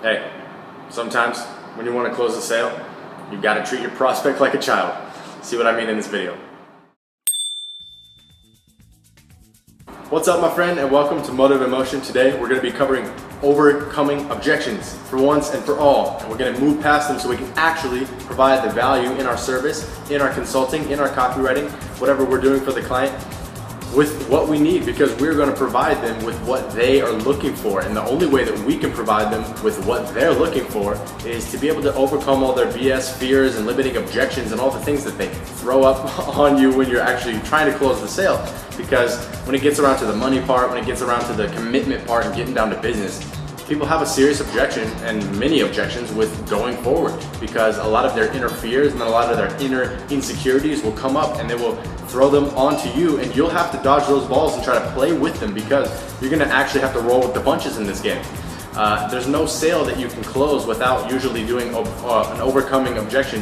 Hey, sometimes when you want to close a sale, you've got to treat your prospect like a child. See what I mean in this video. What's up, my friend, and welcome to Motive in Motion. Today we're going to be covering overcoming objections for once and for all, and we're going to move past them so we can actually provide the value in our service, in our consulting, in our copywriting, whatever we're doing for the client, with what we need, because we're going to provide them with what they are looking for. And the only way that we can provide them with what they're looking for is to be able to overcome all their BS fears and limiting objections and all the things that they throw up on you when you're actually trying to close the sale. Because when it gets around to the money part, when it gets around to the commitment part and getting down to business, people have a serious objection and many objections with going forward, because a lot of their inner fears and a lot of their inner insecurities will come up and they will throw them onto you, and you'll have to dodge those balls and try to play with them, because you're going to actually have to roll with the punches in this game. There's no sale that you can close without usually doing an overcoming objection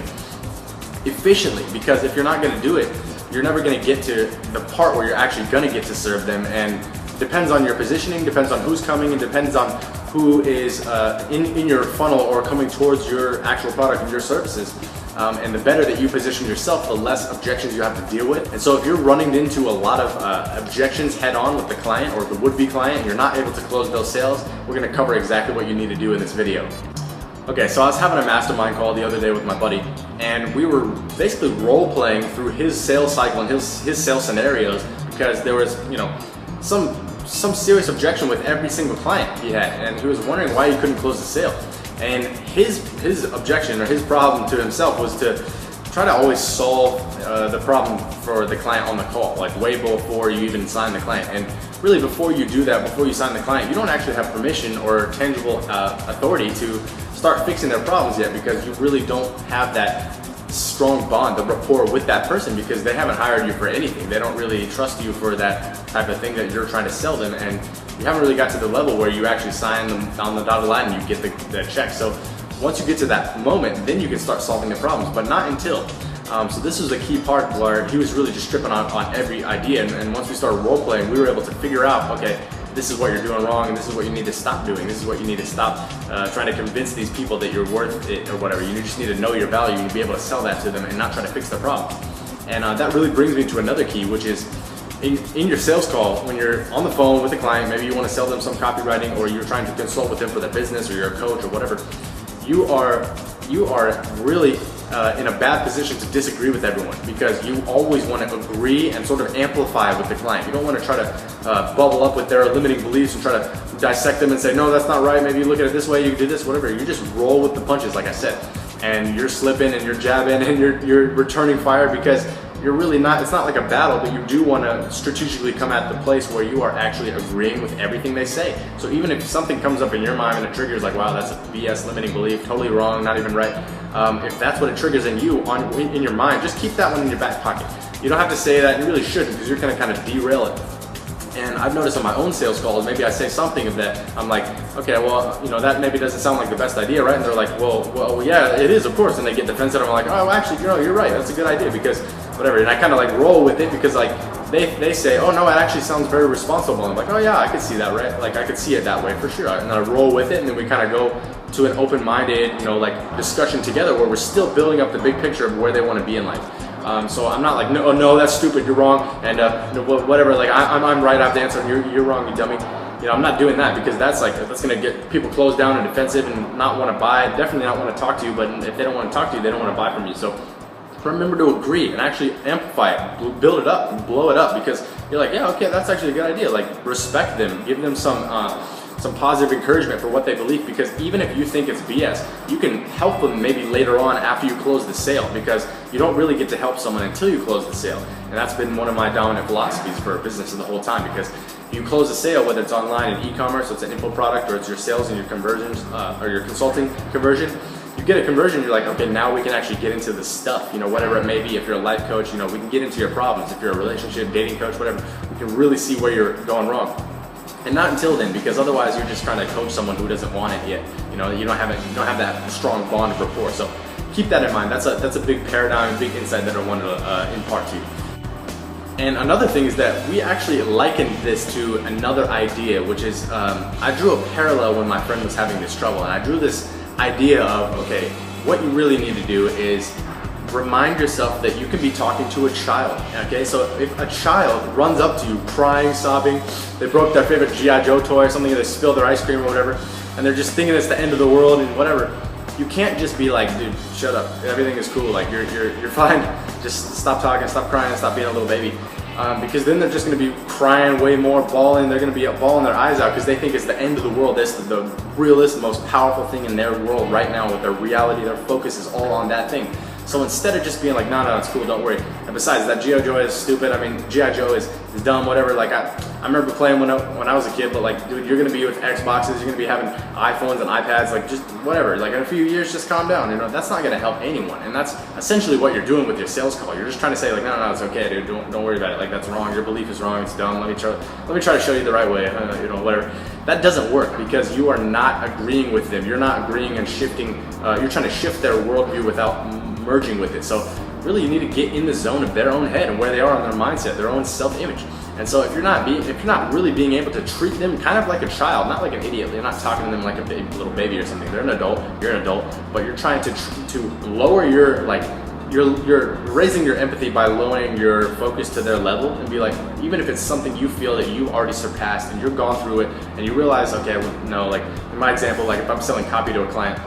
efficiently, because if you're not going to do it, you're never going to get to the part where you're actually going to get to serve them. And depends on your positioning, depends on who's coming, and depends on who is in your funnel or coming towards your actual product and your services. And the better that you position yourself, the less objections you have to deal with. And so if you're running into a lot of objections head on with the client or the would-be client and you're not able to close those sales, we're going to cover exactly what you need to do in this video. Okay, so I was having a mastermind call the other day with my buddy, and we were basically role-playing through his sales cycle and his sales scenarios, because there was, some serious objection with every single client he had, and he was wondering why he couldn't close the sale. And his objection, or his problem to himself, was to try to always solve the problem for the client on the call, like way before you even sign the client. And really, before you do that, before you sign the client, you don't actually have permission or tangible authority to start fixing their problems yet, because you really don't have that strong bond, the rapport with that person, because they haven't hired you for anything. They don't really trust you for that type of thing that you're trying to sell them, and you haven't really got to the level where you actually sign them on the dotted line and you get the check. So once you get to that moment, then you can start solving the problems, but not until. So this was a key part where he was really just tripping on every idea, and once we started role playing, we were able to figure out, okay, this is what you're doing wrong, and this is what you need to stop doing. This is what you need to stop trying to convince these people that you're worth it or whatever. You just need to know your value and be able to sell that to them and not try to fix the problem. And that really brings me to another key, which is in your sales call, when you're on the phone with a client, maybe you want to sell them some copywriting, or you're trying to consult with them for their business, or you're a coach or whatever, you are really in a bad position to disagree with everyone, because you always want to agree and sort of amplify with the client. You don't want to try to bubble up with their limiting beliefs and try to dissect them and say, no, that's not right, maybe you look at it this way, you do this, whatever. You just roll with the punches, like I said, and you're slipping and you're jabbing and you're returning fire, because you're really not, it's not like a battle, but you do want to strategically come at the place where you are actually agreeing with everything they say. So even if something comes up in your mind and it triggers like, wow, that's a BS limiting belief, totally wrong, not even right. If that's what it triggers in you, in your mind, just keep that one in your back pocket. You don't have to say that, you really shouldn't, because you're going to kind of derail it. And I've noticed on my own sales calls, maybe I say something that I'm like, okay, well, that maybe doesn't sound like the best idea, right? And they're like, well, yeah, it is, of course. And they get defensive. I'm like, oh, actually, you're right. That's a good idea, because whatever. And I kind of like roll with it, because like they say, oh no, it actually sounds very responsible. And I'm like, oh yeah, I could see that, right? Like I could see it that way for sure. And I roll with it, and then we kind of go to an open-minded, like discussion together, where we're still building up the big picture of where they want to be in life. So I'm not like, no, that's stupid, you're wrong, and whatever, like I'm right, I have the answer, and you're wrong, you dummy. I'm not doing that, because that's gonna get people closed down and defensive and not want to buy, definitely not want to talk to you. But if they don't want to talk to you, they don't want to buy from you. So remember to agree and actually amplify it, build it up, and blow it up, because you're like, yeah, okay, that's actually a good idea. Like, respect them, give them some positive encouragement for what they believe, because even if you think it's BS, you can help them maybe later on after you close the sale, because you don't really get to help someone until you close the sale. And that's been one of my dominant philosophies for business the whole time, because you close a sale, whether it's online and e-commerce, so it's an info product, or it's your sales and your conversions, or your consulting conversion, you get a conversion, you're like, okay, now we can actually get into the stuff, whatever it may be. If you're a life coach, we can get into your problems. If you're a relationship, dating coach, whatever, we can really see where you're going wrong. And not until then, because otherwise you're just trying to coach someone who doesn't want it yet. You don't have that strong bond of rapport. So keep that in mind. That's a big paradigm, big insight that I wanted to impart to you. And another thing is that we actually likened this to another idea, which is, I drew a parallel when my friend was having this trouble, and I drew this idea of, okay, what you really need to do is remind yourself that you can be talking to a child, okay? So if a child runs up to you crying, sobbing, they broke their favorite G.I. Joe toy or something, they spilled their ice cream or whatever, and they're just thinking it's the end of the world and whatever, you can't just be like, dude, shut up, everything is cool, like you're fine, just stop talking, stop crying, stop being a little baby. Because then they're just gonna be crying way more, bawling, they're gonna be bawling their eyes out because they think it's the end of the world. That's the realest, most powerful thing in their world right now with their reality, their focus is all on that thing. So instead of just being like, no, it's cool, don't worry. And besides, that G.I. Joe is stupid. I mean, G.I. Joe is dumb, whatever. Like I remember playing when I was a kid, but like, dude, you're gonna be with Xboxes, you're gonna be having iPhones and iPads, like just whatever. Like in a few years, just calm down. You know, that's not gonna help anyone. And that's essentially what you're doing with your sales call. You're just trying to say like, no, it's okay, dude. Don't worry about it. Like that's wrong. Your belief is wrong. It's dumb. Let me try to show you the right way. You know, whatever. That doesn't work because you are not agreeing with them. You're not agreeing and shifting. You're trying to shift their worldview without merging with it. So really you need to get in the zone of their own head and where they are on their mindset, their own self-image. And so if you're not really being able to treat them kind of like a child, not like an idiot, you're not talking to them like a little baby or something. They're an adult, you're an adult, but you're trying to lower your, like, you're raising your empathy by lowering your focus to their level and be like, even if it's something you feel that you already surpassed and you've gone through it and you realize, okay, well, no, like in my example, like if I'm selling copy to a client,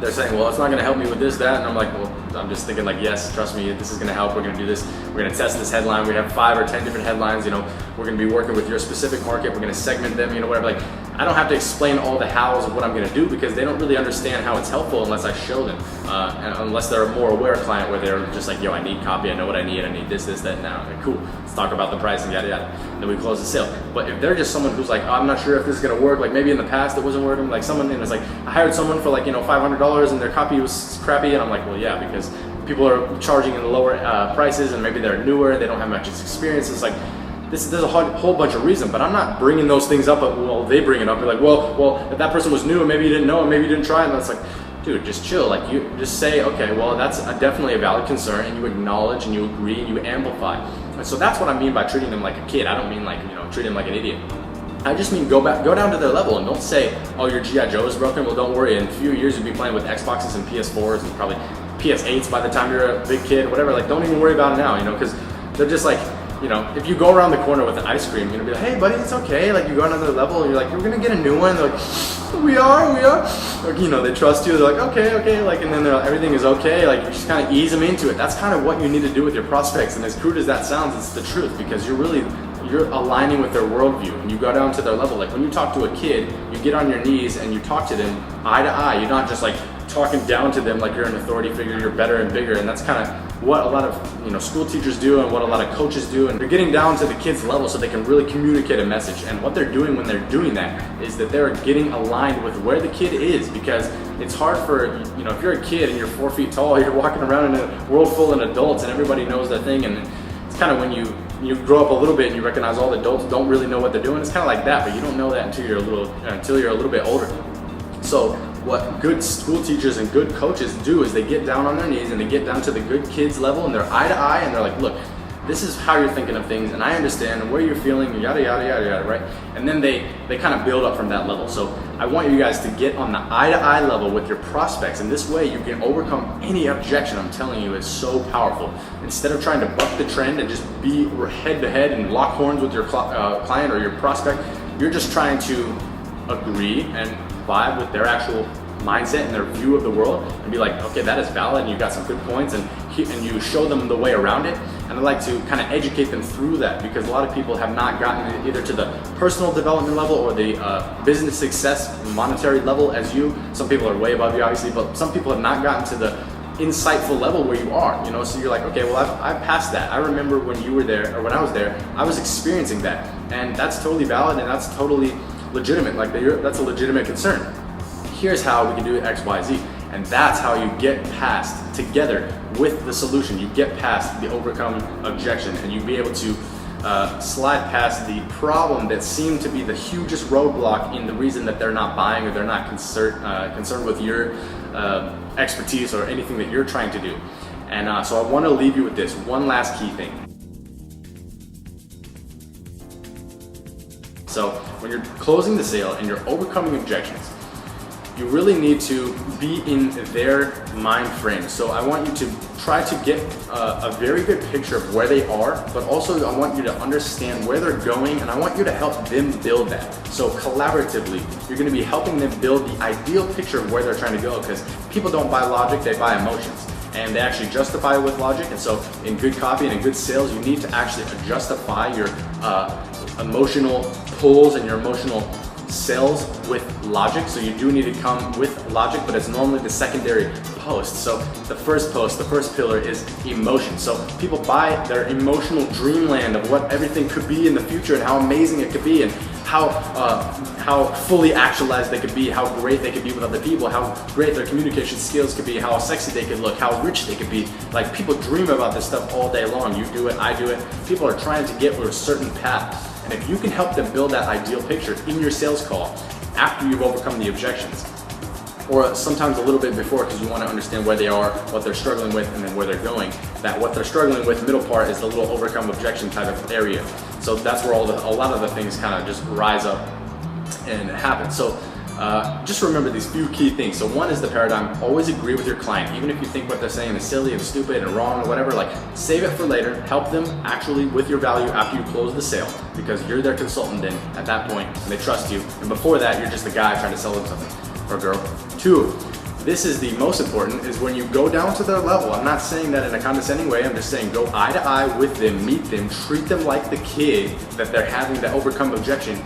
they're saying, well, it's not gonna help me with this, that, and I'm like, well, I'm just thinking like, yes, trust me, this is gonna help, we're gonna do this, we're gonna test this headline, we have 5 or 10 different headlines, you know, we're gonna be working with your specific market, we're gonna segment them, you know, whatever. Like, I don't have to explain all the hows of what I'm gonna do because they don't really understand how it's helpful unless I show them, and unless they're a more aware client where they're just like, yo, I need copy, I know what I need this, that, now, okay, cool, let's talk about the price and yada yada, and then we close the sale. But if they're just someone who's like, oh, I'm not sure if this is gonna work, like maybe in the past it wasn't working, like someone, and it's like, I hired someone for like, you know, $500 and their copy was crappy, and I'm like, well, yeah, because people are charging in the lower prices and maybe they're newer, they don't have much experience. It's like, there's a whole bunch of reasons, but I'm not bringing those things up, but well, they bring it up. You're like, well, if that person was new and maybe you didn't know and maybe you didn't try it, and it's like, dude, just chill. Like you just say, okay, well, that's definitely a valid concern, and you acknowledge and you agree and you amplify. And so that's what I mean by treating them like a kid. I don't mean like, you know, treat them like an idiot. I just mean go down to their level and don't say, oh, your G.I. Joe is broken. Well, don't worry. In a few years, you'll be playing with Xboxes and PS4s and probably PS8s by the time you're a big kid, whatever. Like, don't even worry about it now, you know, because they're just like, you know, if you go around the corner with an ice cream, you're gonna be like, hey, buddy, it's okay. Like, you go down to their level and you're like, we're gonna get a new one. They're like, we are. Like, you know, they trust you. They're like, okay. Like, and then everything is okay. Like, you just kind of ease them into it. That's kind of what you need to do with your prospects. And as crude as that sounds, it's the truth because you're aligning with their worldview and you go down to their level. Like when you talk to a kid, you get on your knees and you talk to them eye to eye. You're not just like talking down to them like you're an authority figure, you're better and bigger. And that's kind of what a lot of, you know, school teachers do and what a lot of coaches do. And they're getting down to the kid's level so they can really communicate a message. And what they're doing when they're doing that is that they're getting aligned with where the kid is, because it's hard for, you know, if you're a kid and you're 4 feet tall, you're walking around in a world full of adults and everybody knows their thing. And it's kind of when you grow up a little bit and you recognize all the adults don't really know what they're doing. It's kind of like that, but you don't know that until you're a little bit older. So what good school teachers and good coaches do is they get down on their knees and they get down to the good kids level and they're eye to eye and they're like, look, this is how you're thinking of things and I understand where you're feeling, yada, yada, yada, yada, right? And then they kind of build up from that level. So I want you guys to get on the eye to eye level with your prospects, and this way you can overcome any objection. I'm telling you, it's so powerful. Instead of trying to buck the trend and just be head to head and lock horns with your client or your prospect, you're just trying to agree and vibe with their actual mindset and their view of the world and be like, okay, that is valid and you got some good points, and you show them the way around it. And I like to kind of educate them through that, because a lot of people have not gotten either to the personal development level or the business success monetary level as you. Some people are way above you obviously, but some people have not gotten to the insightful level where you are, you know. So you're like, okay, well, I've passed that. I remember when you were there, or when I was there, I was experiencing that, and that's totally valid and that's totally legitimate. Like that's a legitimate concern. Here's how we can do X, Y, Z. And that's how you get past, together with the solution, you get past the overcome objection, and you be able to slide past the problem that seemed to be the hugest roadblock in the reason that they're not buying or they're not concerned with your expertise or anything that you're trying to do. And so I want to leave you with this one last key thing. when you're closing the sale and you're overcoming objections, you really need to be in their mind frame. So I want you to try to get a very good picture of where they are, but also I want you to understand where they're going, and I want you to help them build that. So collaboratively, you're gonna be helping them build the ideal picture of where they're trying to go, because people don't buy logic, they buy emotions. And they actually justify it with logic. And so in good copy and in good sales, you need to actually justify your emotional pulls and your emotional sales with logic. So you do need to come with logic, but it's normally the secondary post. So the first post, the first pillar is emotion. So people buy their emotional dreamland of what everything could be in the future and how amazing it could be, and how fully actualized they could be, how great they could be with other people, how great their communication skills could be, how sexy they could look, how rich they could be. Like, people dream about this stuff all day long. You do it, I do it. People are trying to get to a certain path. And if you can help them build that ideal picture in your sales call after you've overcome the objections, or sometimes a little bit before, because you want to understand where they are, what they're struggling with, and then where they're going. That what they're struggling with, middle part, is the little overcome objection type of area. So that's where a lot of the things kind of just rise up and happen. So just remember these few key things. So one is the paradigm. Always agree with your client, even if you think what they're saying is silly and stupid and wrong or whatever. Like, save it for later. Help them actually with your value after you close the sale, because you're their consultant then at that point, and they trust you. And before that, you're just the guy trying to sell them something, or girl. Two, this is the most important, is when you go down to their level. I'm not saying that in a condescending way. I'm just saying go eye to eye with them, meet them, treat them like the kid that they're having to overcome objection.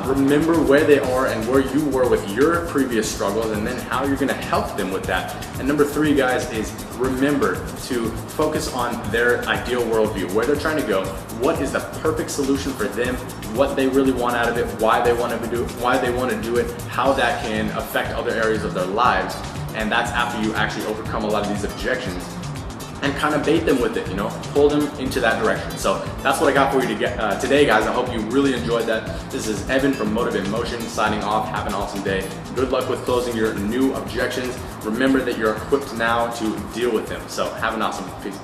Remember where they are and where you were with your previous struggles, and then how you're gonna help them with that. And number three, guys, is remember to focus on their ideal worldview, where they're trying to go, what is the perfect solution for them, what they really want out of it, why they want to do it, how that can affect other areas of their lives. And that's after you actually overcome a lot of these objections and kind of bait them with it, pull them into that direction. So that's what I got for you today, guys. I hope you really enjoyed that. This is Evan from Motive in Motion signing off. Have an awesome day. Good luck with closing your new objections. Remember that you're equipped now to deal with them. So have an awesome peace.